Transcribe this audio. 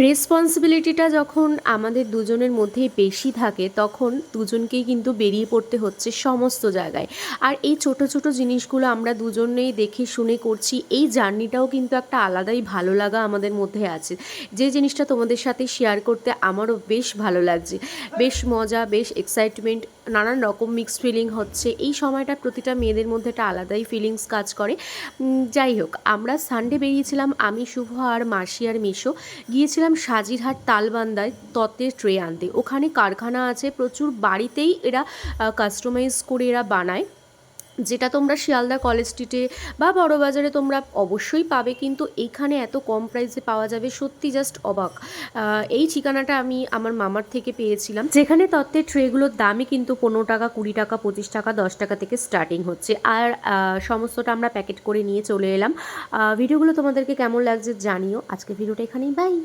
রেসপন্সিবিলিটিটা যখন আমাদের দুজনের মধ্যেই বেশি থাকে তখন দুজনকেই কিন্তু বেরিয়ে পড়তে হচ্ছে সমস্ত জায়গায়। আর এই ছোট ছোট জিনিসগুলো আমরা দুজনেই দেখে শুনে করছি, এই জার্নিটাও কিন্তু একটা আলাদাই ভালো লাগা আমাদের মধ্যে আছে, যে জিনিসটা তোমাদের সাথে শেয়ার করতে আমারও বেশ ভালো লাগছে। বেশ মজা, বেশ এক্সাইটমেন্ট, নানান রকম মিক্সড ফিলিং হচ্ছে। এই সময়টা প্রতিটা মেয়েদের মধ্যে একটা আলাদাই ফিলিংস কাজ করে। যাই হোক, আমরা সানডে বেরিয়েছিলাম, আমি, শুভ আর মাসি আর মিশো গিয়েছিলাম সাজিরহাট তালবান্দায় তত্ত্বের ট্রে আনতে। ওখানে কারখানা আছে প্রচুর, বাড়িতেই এরা কাস্টমাইজ করে এরা বানায়, যেটা তোমরা শিয়ালদা কলেজ স্ট্রিটে বা বড়বাজারে তোমরা অবশ্যই পাবে, কিন্তু এইখানে এত কম প্রাইসে পাওয়া যাবে, সত্যি জাস্ট অবাক। এই ঠিকানাটা আমি আমার মামার থেকে পেয়েছিলাম, যেখানে তত্ত্বের ট্রেগুলোর দামই কিন্তু 15 টাকা, 20 টাকা, 25 টাকা, 10 টাকা থেকে স্টার্টিং হচ্ছে। আর সমস্তটা আমরা প্যাকেট করে নিয়ে চলে এলাম। ভিডিওগুলো তোমাদেরকে কেমন লাগছে জানিও। আজকে ভিডিওটা এখানেই, বাই।